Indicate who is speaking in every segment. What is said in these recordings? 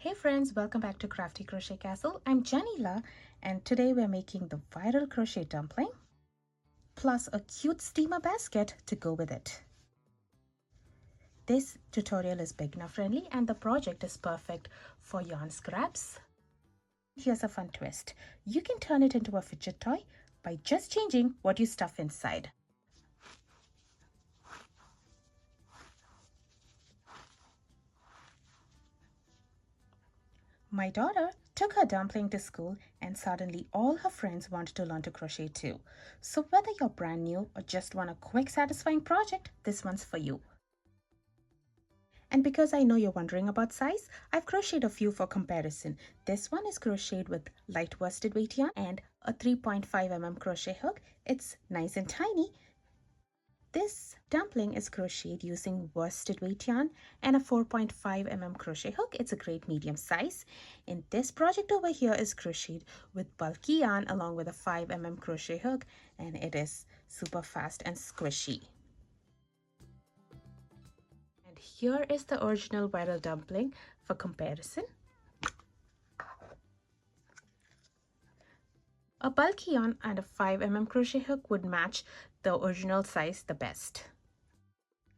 Speaker 1: Hey friends, welcome back to Crafty Crochet Castle. I'm Janila and today we're making the viral crochet dumpling plus a cute steamer basket to go with it. This tutorial is beginner friendly and the project is perfect for yarn scraps. Here's a fun twist. You can turn it into a fidget toy by just changing what you stuff inside. My daughter took her dumpling to school and suddenly all her friends wanted to learn to crochet too. So whether you're brand new or just want a quick satisfying project, this one's for you. And because I know you're wondering about size, I've crocheted a few for comparison. This one is crocheted with light worsted weight yarn and a 3.5 mm crochet hook. It's nice and tiny. This dumpling is crocheted using worsted weight yarn and a 4.5 mm crochet hook. It's a great medium size. And this project over here is crocheted with bulky yarn along with a 5 mm crochet hook, and it is super fast and squishy. And here is the original viral dumpling for comparison. A bulky yarn and a 5 mm crochet hook would match the original size the best.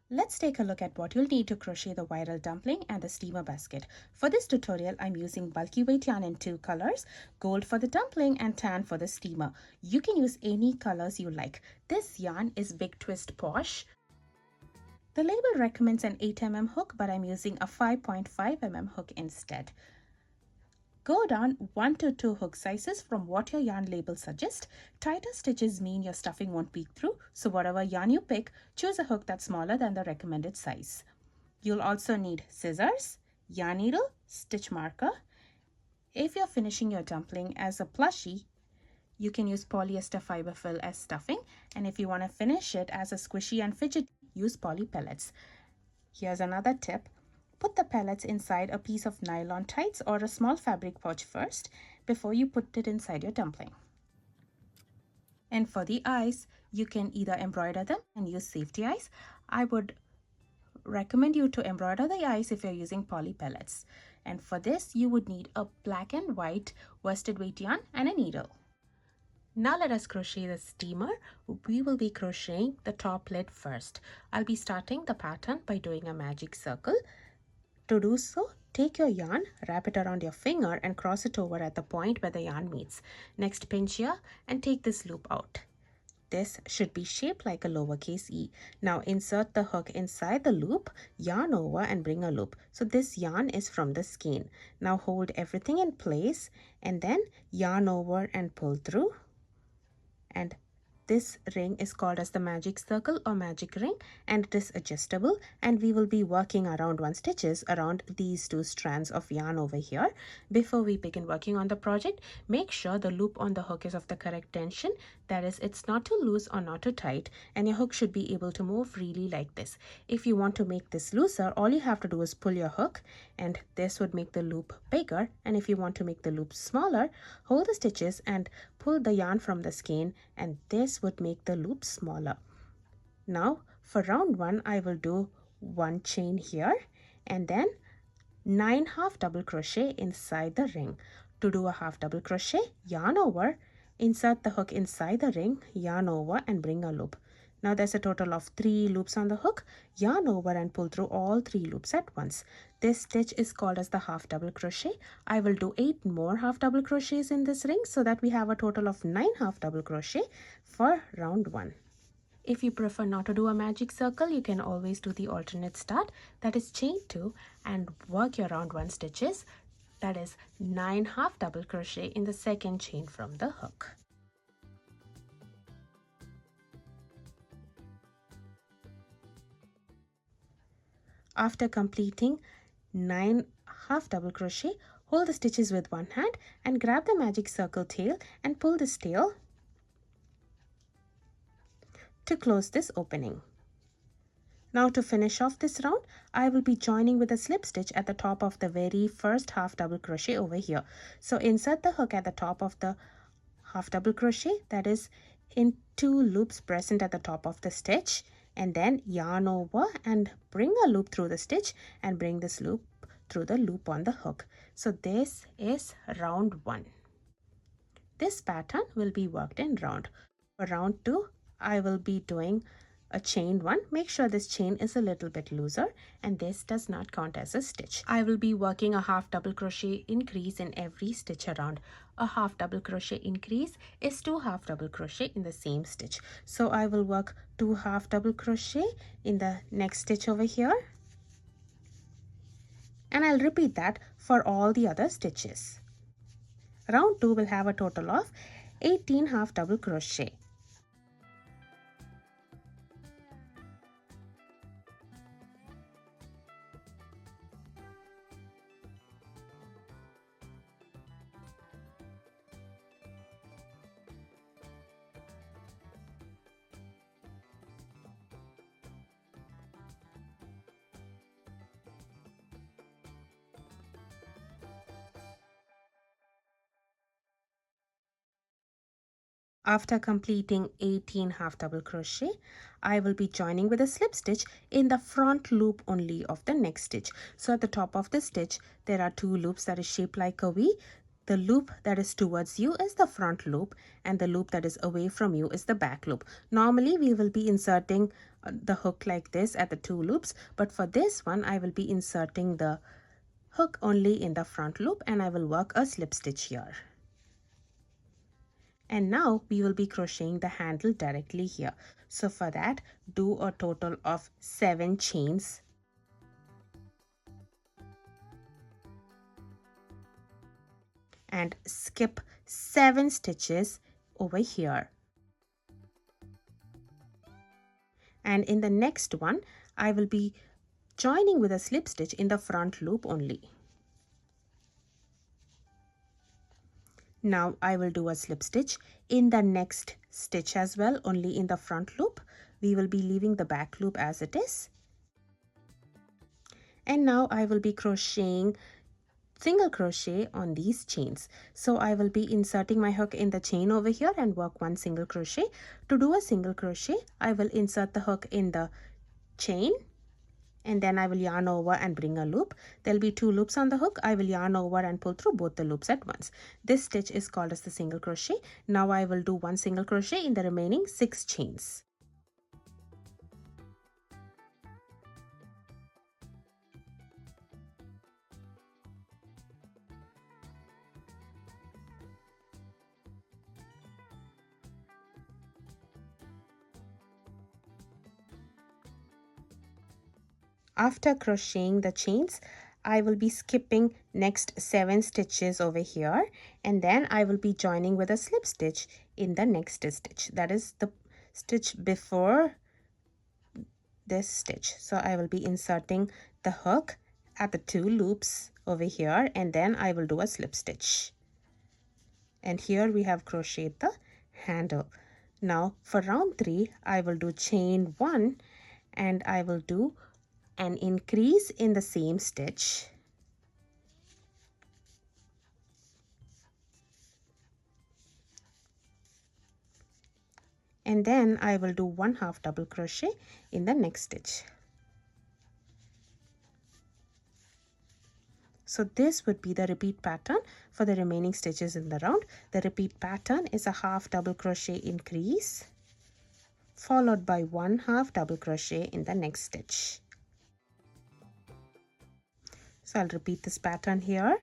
Speaker 1: Let's take a look at what you'll need to crochet the viral dumpling and the steamer basket. For this tutorial, I'm using bulky weight yarn in two colors, gold for the dumpling and tan for the steamer. You can use any colors you like. This yarn is Big Twist Posh. The label recommends an 8 mm hook, but I'm using a 5.5 mm hook instead. Go down 1 to 2 hook sizes from what your yarn label suggests. Tighter stitches mean your stuffing won't peek through, so whatever yarn you pick, choose a hook that's smaller than the recommended size. You'll also need scissors, yarn needle, stitch marker. If you're finishing your dumpling as a plushie, you can use polyester fiberfill as stuffing, and if you want to finish it as a squishy and fidget, use poly pellets. Here's another tip. Put the pellets inside a piece of nylon tights or a small fabric pouch first before you put it inside your dumpling. And for the eyes, you can either embroider them and use safety eyes. I would recommend you to embroider the eyes if you're using poly pellets. And for this, you would need a black and white worsted weight yarn and a needle. Now let us crochet the steamer. We will be crocheting the top lid first. I'll be starting the pattern by doing a magic circle. To do so, take your yarn, wrap it around your finger and cross it over at the point where the yarn meets. Next, pinch here and take this loop out. This should be shaped like a lowercase e. Now insert the hook inside the loop, yarn over and bring a loop. So this yarn is from the skein. Now hold everything in place and then yarn over and pull through. And this ring is called as the magic circle or magic ring, and it is adjustable, and we will be working around 1 stitches around these 2 strands of yarn over here. Before we begin working on the project, make sure the loop on the hook is of the correct tension. That is, it's not too loose or not too tight, and your hook should be able to move freely like this. If you want to make this looser, all you have to do is pull your hook, and this would make the loop bigger. And if you want to make the loop smaller, hold the stitches and pull the yarn from the skein, and this would make the loop smaller. Now for round 1, I will do 1 chain here and then 9 half double crochet inside the ring. To do a half double crochet, yarn over, insert the hook inside the ring, yarn over and bring a loop. Now there's a total of 3 loops on the hook. Yarn over and pull through all 3 loops at once. This stitch is called as the half double crochet. I will do 8 more half double crochets in this ring so that we have a total of 9 half double crochet for round 1. If you prefer not to do a magic circle, you can always do the alternate start, that is chain 2, and work your round 1 stitches, that is 9 half double crochet in the second chain from the hook. After completing 9 half double crochet, hold the stitches with one hand and grab the magic circle tail and pull this tail to close this opening. Now to finish off this round, I will be joining with a slip stitch at the top of the very first half double crochet over here. So insert the hook at the top of the half double crochet, that is in 2 loops present at the top of the stitch, and then yarn over and bring a loop through the stitch and bring this loop through the loop on the hook. So this is round 1. This pattern will be worked in round. For round 2, I will be doing a chain 1. Make sure this chain is a little bit looser and this does not count as a stitch. I will be working a half double crochet increase in every stitch around. A half double crochet increase is 2 half double crochet in the same stitch. So I will work 2 half double crochet in the next stitch over here. And I'll repeat that for all the other stitches. Round 2 will have a total of 18 half double crochet. After completing 18 half double crochet, I will be joining with a slip stitch in the front loop only of the next stitch. So at the top of the stitch, there are 2 loops that is shaped like a V. The loop that is towards you is the front loop and the loop that is away from you is the back loop. Normally, we will be inserting the hook like this at the 2 loops, but for this one, I will be inserting the hook only in the front loop and I will work a slip stitch here. And now we will be crocheting the handle directly here. So for that, do a total of 7 chains. And skip 7 stitches over here. And in the next one, I will be joining with a slip stitch in the front loop only. Now I will do a slip stitch in the next stitch as well, only in the front loop. We will be leaving the back loop as it is. And now I will be crocheting single crochet on these chains. So I will be inserting my hook in the chain over here and work 1 single crochet. To do a single crochet, I will insert the hook in the chain and then I will yarn over and bring a loop. There'll be 2 loops on the hook. I will yarn over and pull through both the loops at once. This stitch is called as the single crochet. Now I will do 1 single crochet in the remaining 6 chains. After crocheting the chains, I will be skipping next 7 stitches over here and then I will be joining with a slip stitch in the next stitch. That is the stitch before this stitch. So I will be inserting the hook at the 2 loops over here and then I will do a slip stitch. And here we have crocheted the handle. Now for round 3, I will do chain 1 and I will do an increase in the same stitch. And then I will do 1 half double crochet in the next stitch. So this would be the repeat pattern for the remaining stitches in the round. The repeat pattern is a half double crochet increase followed by 1 half double crochet in the next stitch. So I'll repeat this pattern here.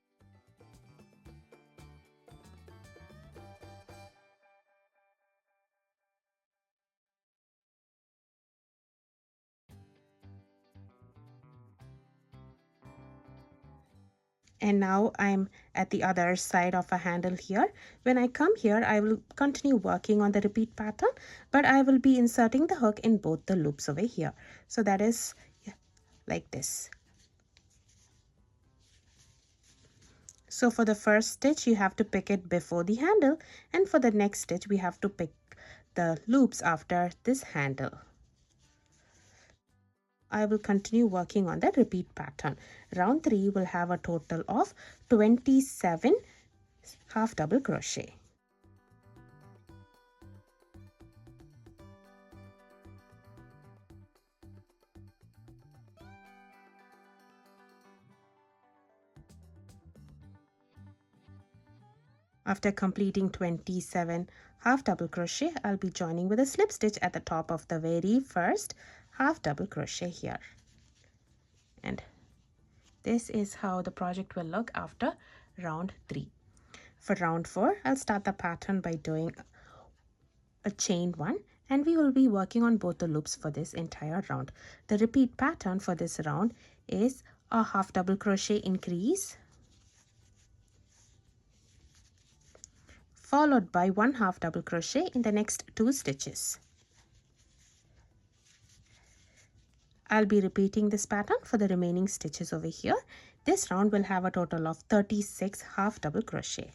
Speaker 1: And now I'm at the other side of a handle here. When I come here, I will continue working on the repeat pattern, but I will be inserting the hook in both the loops over here. So that is like this. So for the first stitch, you have to pick it before the handle, and for the next stitch, we have to pick the loops after this handle. I will continue working on the repeat pattern. Round 3 will have a total of 27 half double crochet. After completing 27 half double crochet, I'll be joining with a slip stitch at the top of the very first half double crochet here. And this is how the project will look after round 3. For round 4, I'll start the pattern by doing a chain 1, and we will be working on both the loops for this entire round. The repeat pattern for this round is a half double crochet increase followed by 1 half double crochet in the next 2 stitches. I'll be repeating this pattern for the remaining stitches over here. This round will have a total of 36 half double crochet.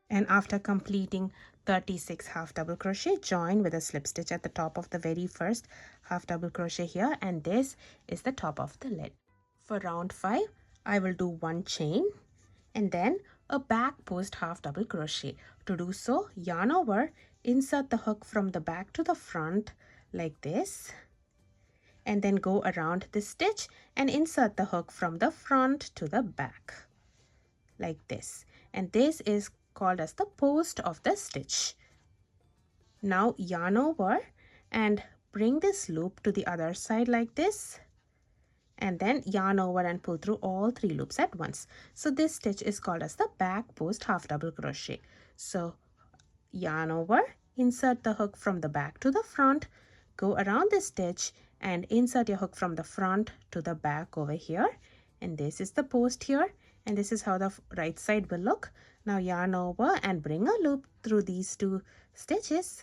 Speaker 1: And after completing 36 half double crochet, join with a slip stitch at the top of the very first half double crochet here, and this is the top of the lid. For round 5, I will do 1 chain and then a back post half double crochet. To do so, yarn over, insert the hook from the back to the front like this, and then go around this stitch and insert the hook from the front to the back like this, and this is called as the post of the stitch. Now yarn over and bring this loop to the other side like this, and then yarn over and pull through all 3 loops at once. So this stitch is called as the back post half double crochet. So yarn over, insert the hook from the back to the front, go around this stitch and insert your hook from the front to the back over here, and this is the post here, and this is how the right side will look. Now yarn over and bring a loop through these 2 stitches,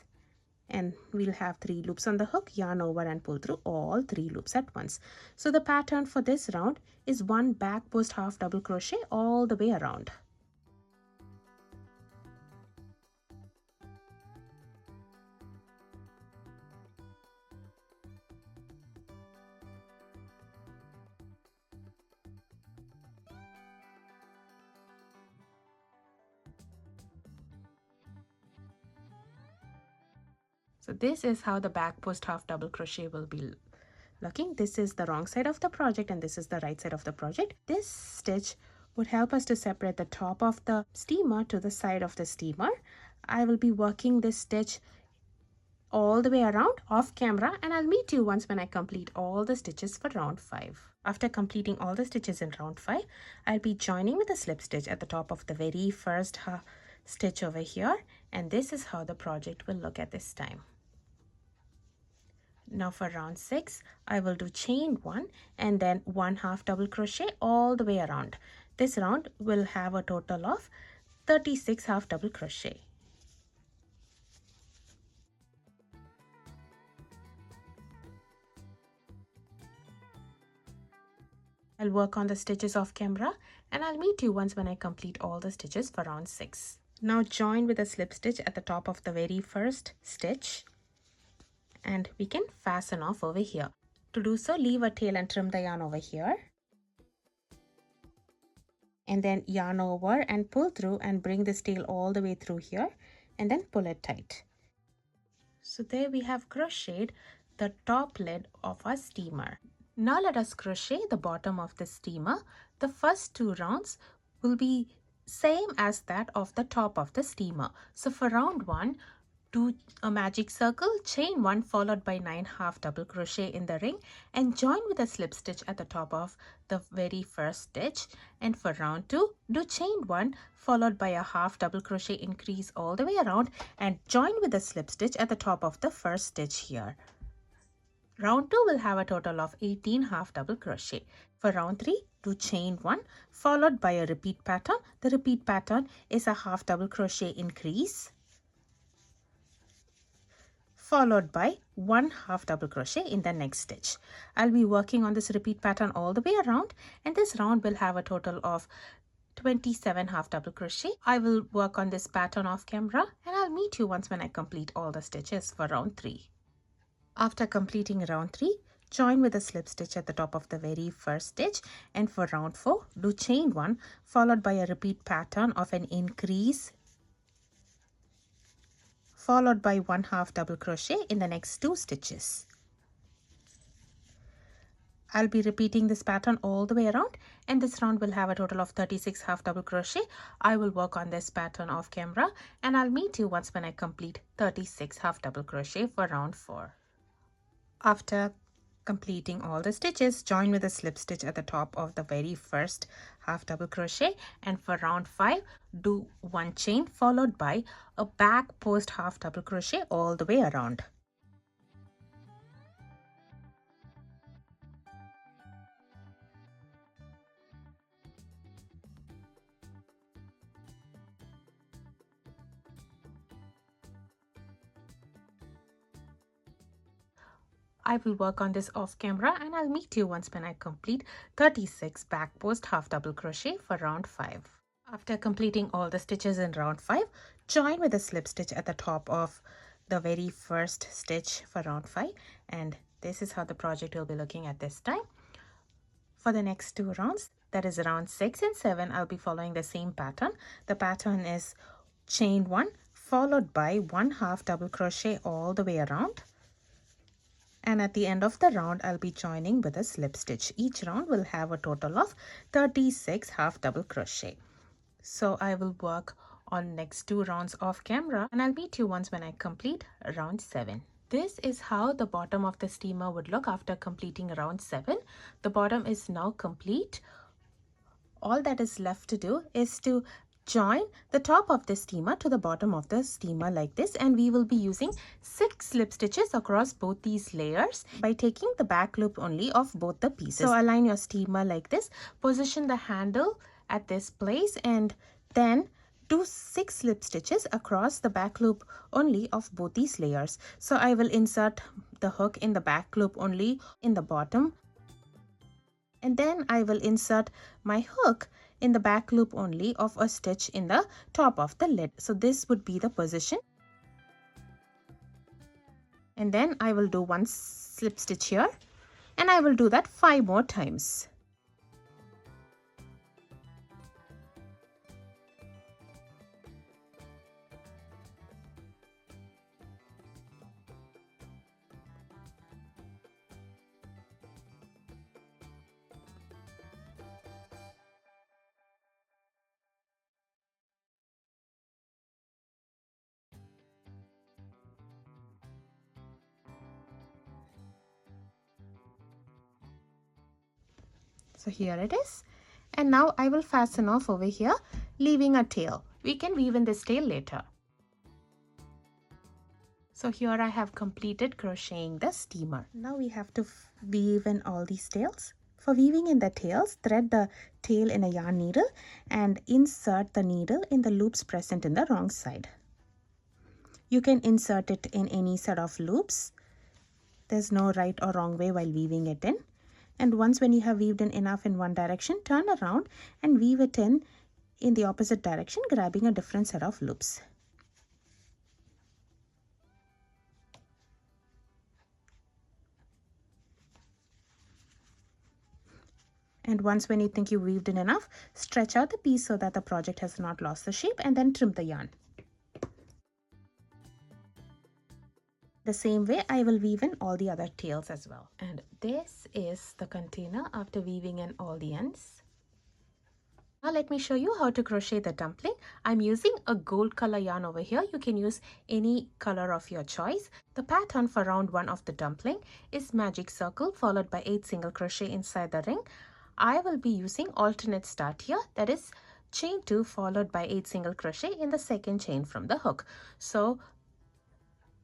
Speaker 1: and we'll have 3 loops on the hook. Yarn over and pull through all 3 loops at once. So the pattern for this round is 1 back post half double crochet all the way around. So this is how the back post half double crochet will be looking. This is the wrong side of the project and this is the right side of the project. This stitch would help us to separate the top of the steamer to the side of the steamer. I will be working this stitch all the way around off camera, and I'll meet you once when I complete all the stitches for round 5. After completing all the stitches in round 5, I'll be joining with a slip stitch at the top of the very first stitch over here, and this is how the project will look at this time. Now for round 6, I will do chain 1 and then 1 half double crochet all the way around. This round will have a total of 36 half double crochet. I'll work on the stitches off camera, and I'll meet you once when I complete all the stitches for round 6. Now join with a slip stitch at the top of the very first stitch, and we can fasten off over here. To do so, leave a tail and trim the yarn over here, and then yarn over and pull through and bring this tail all the way through here, and then pull it tight. So there we have crocheted the top lid of our steamer. Now let us crochet the bottom of the steamer. The first 2 rounds will be same as that of the top of the steamer. So for round 1, do a magic circle, chain 1 followed by 9 half double crochet in the ring, and join with a slip stitch at the top of the very first stitch. And for round 2, do chain 1 followed by a half double crochet increase all the way around, and join with a slip stitch at the top of the first stitch here. Round 2 will have a total of 18 half double crochet. For round 3, do chain 1 followed by a repeat pattern. The repeat pattern is a half double crochet increase followed by 1 half double crochet in the next stitch. I'll be working on this repeat pattern all the way around, and this round will have a total of 27 half double crochet. I will work on this pattern off camera, and I'll meet you once when I complete all the stitches for round 3. After completing round 3, join with a slip stitch at the top of the very first stitch, and for round 4, do chain 1 followed by a repeat pattern of an increase followed by 1 half double crochet in the next 2 stitches. I'll be repeating this pattern all the way around, and this round will have a total of 36 half double crochet. I will work on this pattern off camera, and I'll meet you once when I complete 36 half double crochet for round 4. After completing all the stitches, join with a slip stitch at the top of the very first half double crochet, and for round 5, do 1 chain followed by a back post half double crochet all the way around. I will work on this off camera, and I'll meet you once when I complete 36 back post half double crochet for round 5. After completing all the stitches in round 5, join with a slip stitch at the top of the very first stitch for round 5, and this is how the project will be looking at this time. For the next 2 rounds, that is round 6 and 7, I'll be following the same pattern. The pattern is chain 1 followed by 1 half double crochet all the way around. And at the end of the round, I'll be joining with a slip stitch. Each round will have a total of 36 half double crochet. So I will work on next 2 rounds off camera, and I'll meet you once when I complete round 7. This is how the bottom of the steamer would look after completing round 7. The bottom is now complete. All that is left to do is to join the top of the steamer to the bottom of the steamer like this, and we will be using 6 slip stitches across both these layers by taking the back loop only of both the pieces. So align your steamer like this, position the handle at this place, and then do 6 slip stitches across the back loop only of both these layers. So I will insert the hook in the back loop only in the bottom, and then I will insert my hook in the back loop only of a stitch in the top of the lid. So this would be the position. And then I will do 1 slip stitch here, and I will do that 5 more times. So here it is, and now I will fasten off over here, leaving a tail. We can weave in this tail later. So here I have completed crocheting the steamer. Now we have to weave in all these tails. For weaving in the tails, thread the tail in a yarn needle and insert the needle in the loops present in the wrong side. You can insert it in any set of loops. There's no right or wrong way while weaving it in. And once when you have weaved in enough in one direction, turn around and weave it in the opposite direction, grabbing a different set of loops. And once when you think you weaved in enough, stretch out the piece so that the project has not lost the shape, and then trim the yarn. The same way I will weave in all the other tails as well. And this is the container after weaving in all the ends. Now let me show you how to crochet the dumpling. I'm using a gold color yarn over here. You can use any color of your choice. The pattern for round 1 of the dumpling is magic circle followed by 8 single crochet inside the ring. I will be using alternate start here, that is chain 2 followed by 8 single crochet in the second chain from the hook. So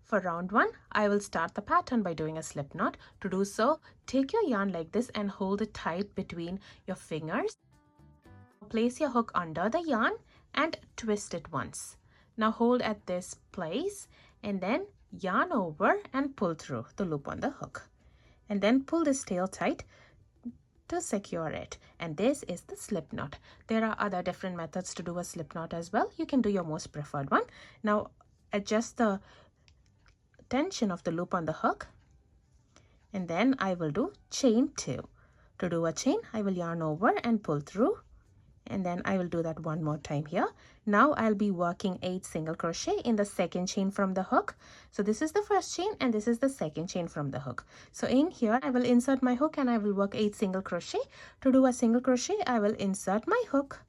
Speaker 1: For round 1, I will start the pattern by doing a slip knot. To do so, take your yarn like this and hold it tight between your fingers. Place your hook under the yarn and twist it once. Now hold at this place and then yarn over and pull through the loop on the hook. And then pull this tail tight to secure it. And this is the slip knot. There are other different methods to do a slip knot as well. You can do your most preferred one. Now adjust the tension of the loop on the hook, and then I will do chain 2. To do a chain, I will yarn over and pull through, and then I will do that one more time here. Now I'll be working 8 single crochet in the second chain from the hook. So this is the first chain and this is the second chain from the hook. So in here I will insert my hook and I will work 8 single crochet. To do a single crochet, I will insert my hook,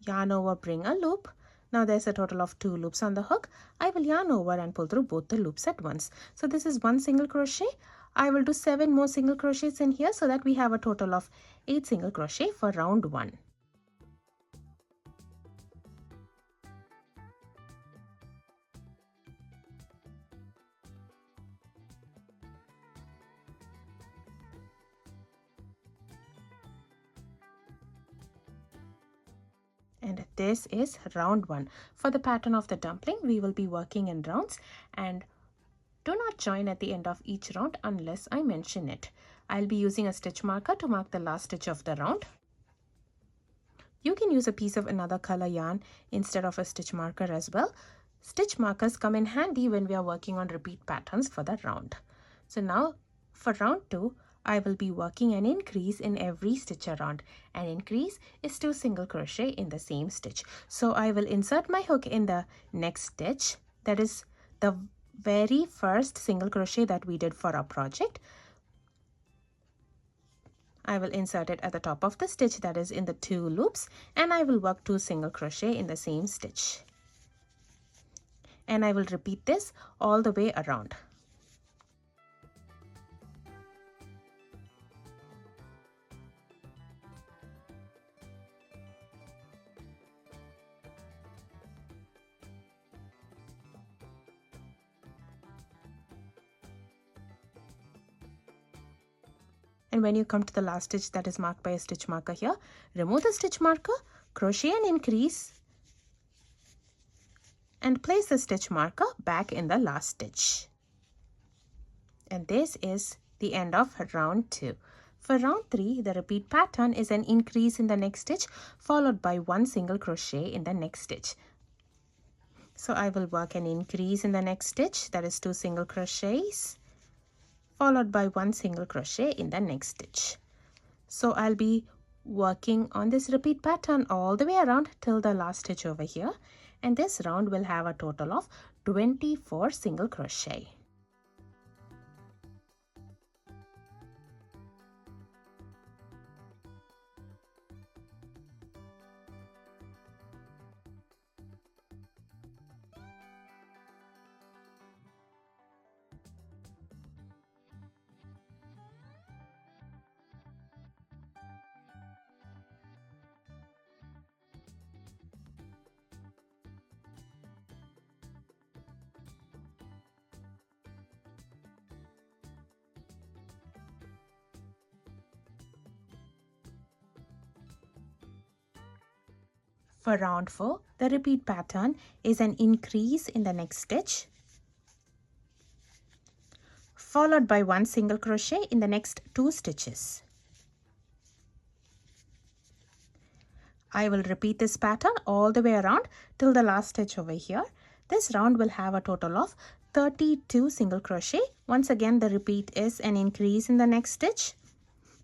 Speaker 1: yarn over, bring a loop. Now there's a total of 2 loops on the hook. I will yarn over and pull through both the loops at once. So this is 1 single crochet. I will do 7 more single crochets in here so that we have a total of 8 single crochet for round 1. And this is round 1. For the pattern of the dumpling, we will be working in rounds, and do not join at the end of each round unless I mention it. I'll be using a stitch marker to mark the last stitch of the round. You can use a piece of another color yarn instead of a stitch marker as well. Stitch markers come in handy when we are working on repeat patterns for the round. So now for round 2, I will be working an increase in every stitch around. An increase is 2 single crochet in the same stitch. So I will insert my hook in the next stitch, that is the very first single crochet that we did for our project. I will insert it at the top of the stitch, that is in the 2 loops, and I will work 2 single crochet in the same stitch. And I will repeat this all the way around. And when you come to the last stitch that is marked by a stitch marker here, remove the stitch marker, crochet an increase, and place the stitch marker back in the last stitch. And this is the end of round 2. For round 3, the repeat pattern is an increase in the next stitch followed by 1 single crochet in the next stitch. So I will work an increase in the next stitch, that is 2 single crochets, followed by 1 single crochet in the next stitch. So I'll be working on this repeat pattern all the way around till the last stitch over here, and this round will have a total of 24 single crochet. For round 4, the repeat pattern is an increase in the next stitch, followed by 1 single crochet in the next 2 stitches. I will repeat this pattern all the way around till the last stitch over here. This round will have a total of 32 single crochet. Once again, the repeat is an increase in the next stitch,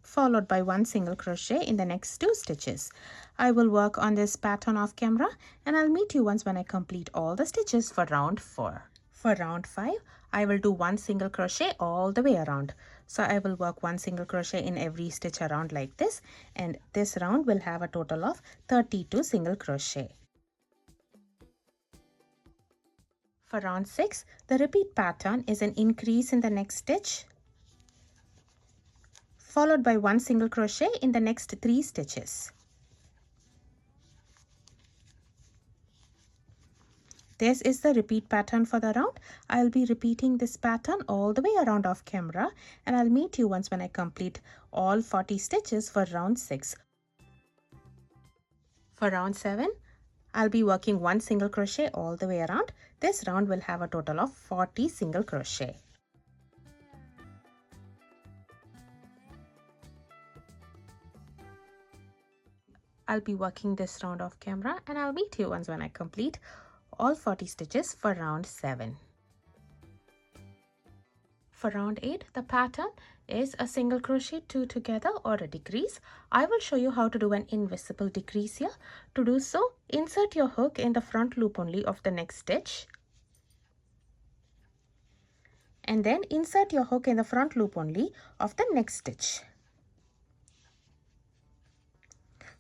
Speaker 1: followed by 1 single crochet in the next 2 stitches. I will work on this pattern off camera, and I'll meet you once when I complete all the stitches for round 4. For round 5, I will do 1 single crochet all the way around. So I will work 1 single crochet in every stitch around like this, and this round will have a total of 32 single crochet. For round 6, the repeat pattern is an increase in the next stitch, followed by 1 single crochet in the next 3 stitches. This is the repeat pattern for the round. I'll be repeating this pattern all the way around off camera, and I'll meet you once when I complete all 40 stitches for round 6. For round 7, I'll be working 1 single crochet all the way around. This round will have a total of 40 single crochet. I'll be working this round off camera, and I'll meet you once when I complete all 40 stitches for round 7. For round 8, the pattern is a single crochet, 2 together, or a decrease. I will show you how to do an invisible decrease here. To do so, insert your hook in the front loop only of the next stitch, and then insert your hook in the front loop only of the next stitch.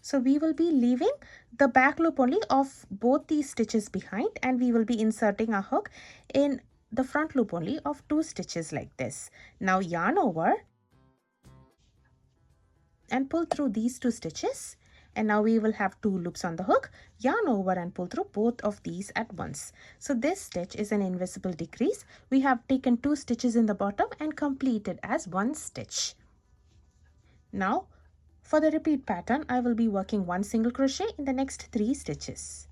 Speaker 1: So we will be leaving the back loop only of both these stitches behind, and we will be inserting our hook in the front loop only of 2 stitches like this. Now yarn over and pull through these 2 stitches, and now we will have 2 loops on the hook. Yarn over and pull through both of these at once. So this stitch is an invisible decrease. We have taken 2 stitches in the bottom and completed as 1 stitch. Now for the repeat pattern, I will be working 1 single crochet in the next 3 stitches.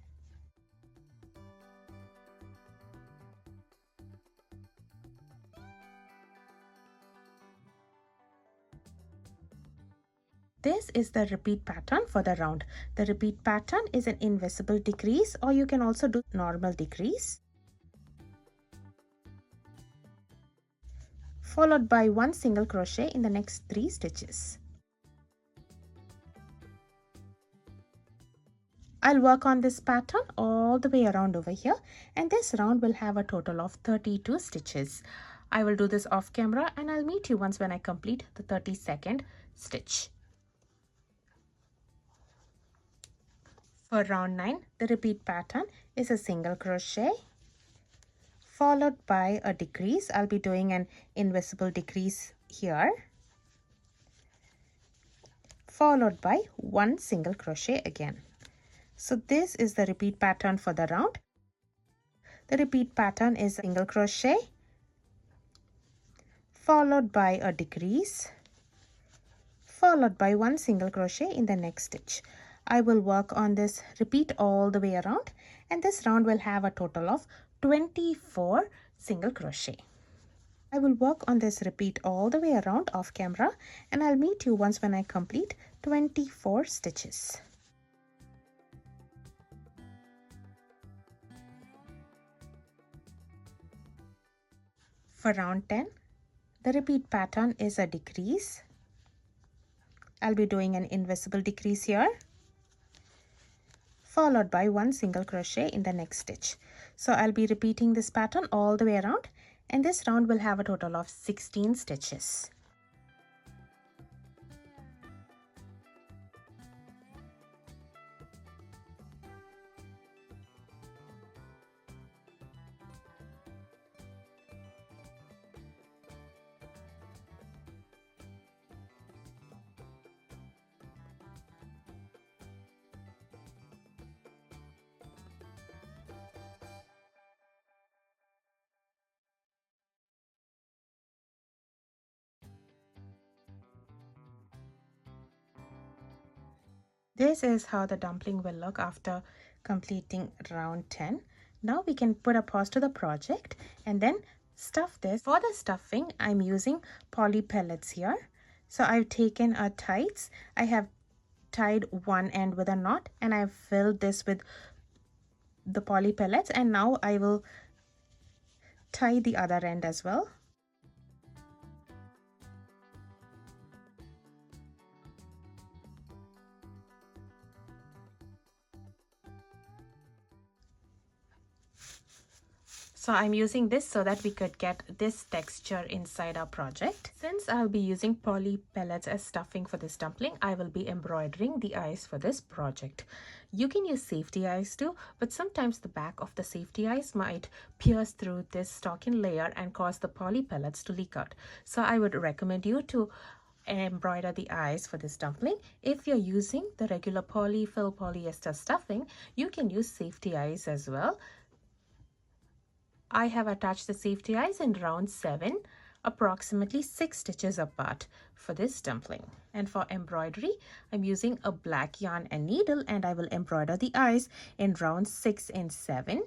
Speaker 1: This is the repeat pattern for the round. The repeat pattern is an invisible decrease, or you can also do normal decrease, followed by 1 single crochet in the next 3 stitches. I'll work on this pattern all the way around over here, and this round will have a total of 32 stitches. I will do this off camera, and I'll meet you once when I complete the 32nd stitch. For round 9, the repeat pattern is a single crochet followed by a decrease. I'll be doing an invisible decrease here, followed by 1 single crochet again. So this is the repeat pattern for the round. The repeat pattern is a single crochet followed by a decrease, followed by 1 single crochet in the next stitch. I will work on this repeat all the way around, and this round will have a total of 24 single crochet. I will work on this repeat all the way around off camera, and I'll meet you once when I complete 24 stitches. For round 10, the repeat pattern is a decrease. I'll be doing an invisible decrease here, followed by 1 single crochet in the next stitch. So I'll be repeating this pattern all the way around, and this round will have a total of 16 stitches. This is how the dumpling will look after completing round 10. Now we can put a pause to the project and then stuff this. For the stuffing, I'm using poly pellets here. So I've taken a tights. I have tied one end with a knot, and I've filled this with the poly pellets, and now I will tie the other end as well. So I'm using this so that we could get this texture inside our project. Since I'll be using poly pellets as stuffing for this dumpling, I will be embroidering the eyes for this project. You can use safety eyes too, but sometimes the back of the safety eyes might pierce through this stocking layer and cause the poly pellets to leak out. So I would recommend you to embroider the eyes for this dumpling. If you're using the regular polyfill polyester stuffing, you can use safety eyes as well. I have attached the safety eyes in round 7, approximately 6 stitches apart for this dumpling. And for embroidery, I'm using a black yarn and needle, and I will embroider the eyes in round 6 and 7.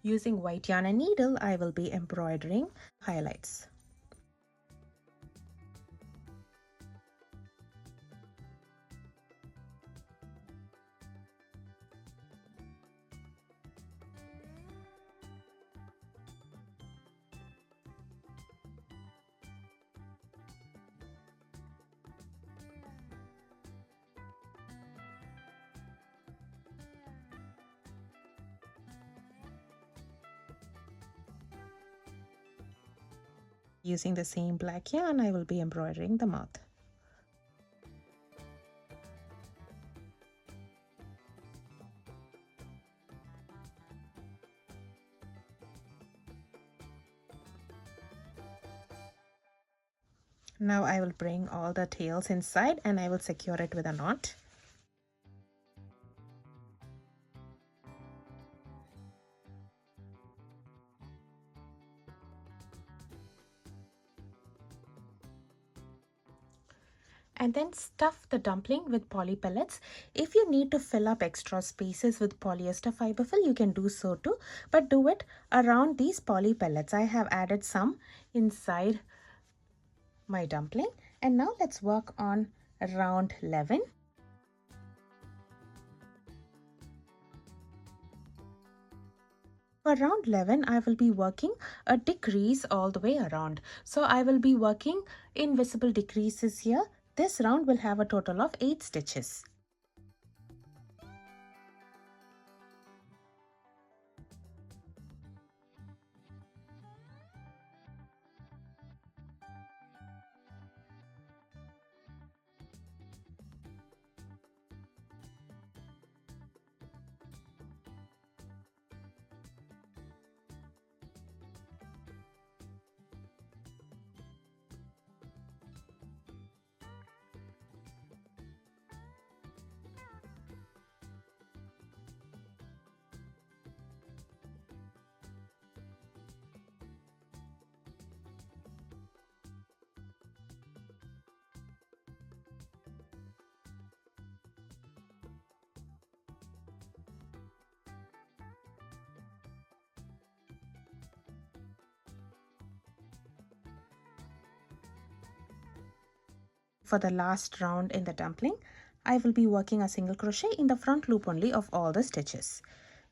Speaker 1: Using white yarn and needle, I will be embroidering highlights. Using the same black yarn, I will be embroidering the mouth. Now I will bring all the tails inside and I will secure it with a knot. And then stuff the dumpling with poly pellets. If you need to fill up extra spaces with polyester fiberfill, you can do so too, but do it around these poly pellets. I have added some inside my dumpling, and now let's work on round 11. For round 11, I will be working a decrease all the way around. So I will be working invisible decreases here. This round will have a total of 8 stitches. For the last round in the dumpling, I will be working a single crochet in the front loop only of all the stitches.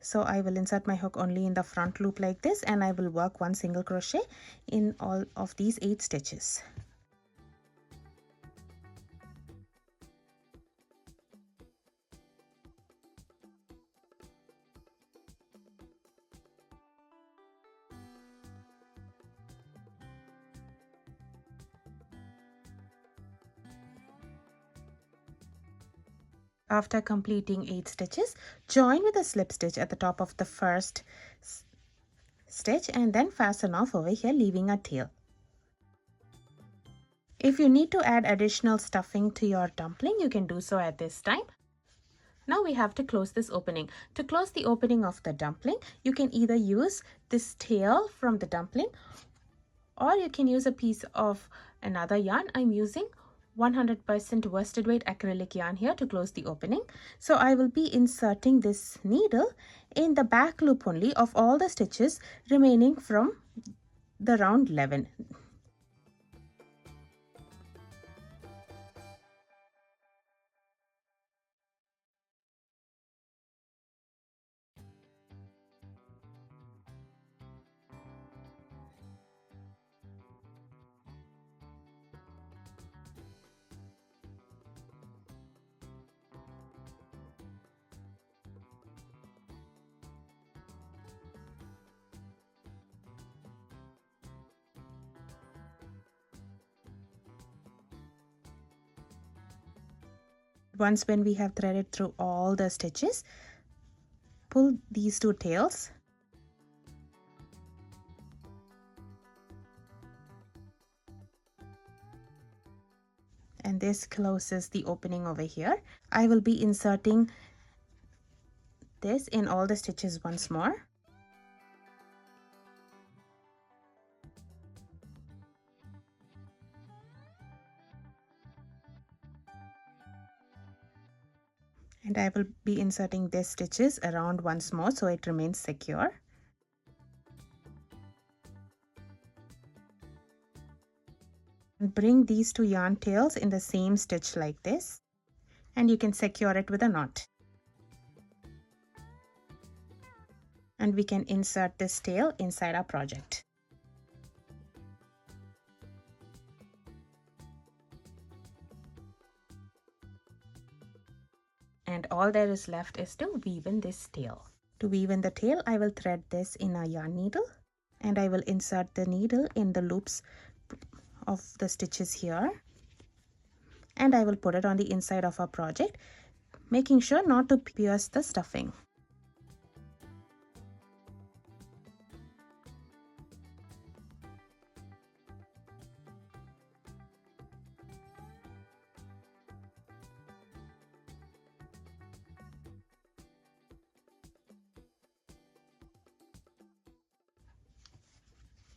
Speaker 1: So I will insert my hook only in the front loop like this, and I will work one single crochet in all of these 8 stitches. After completing 8 stitches, join with a slip stitch at the top of the first stitch and then fasten off over here, leaving a tail. If you need to add additional stuffing to your dumpling, you can do so at this time. Now we have to close this opening. To close the opening of the dumpling, you can either use this tail from the dumpling, or you can use a piece of another yarn. I'm using 100% worsted weight acrylic yarn here to close the opening. So I will be inserting this needle in the back loop only of all the stitches remaining from the round 11. Once when we have threaded through all the stitches, pull these two tails and this closes the opening over here. I will be inserting this in all the stitches once more. And I will be inserting these stitches around once more so it remains secure. And bring these two yarn tails in the same stitch like this, and you can secure it with a knot. And we can insert this tail inside our project. And all there is left is to weave in this tail. To weave in the tail, I will thread this in a yarn needle, and I will insert the needle in the loops of the stitches here, and I will put it on the inside of our project, making sure not to pierce the stuffing.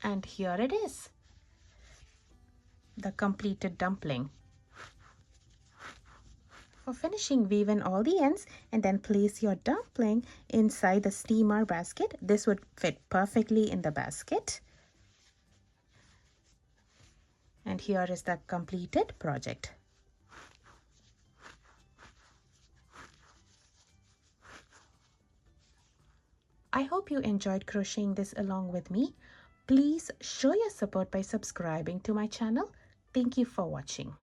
Speaker 1: And here it is, the completed dumpling. For finishing, weave in all the ends and then place your dumpling inside the steamer basket. This would fit perfectly in the basket. And here is the completed project. I hope you enjoyed crocheting this along with me. Please show your support by subscribing to my channel. Thank you for watching.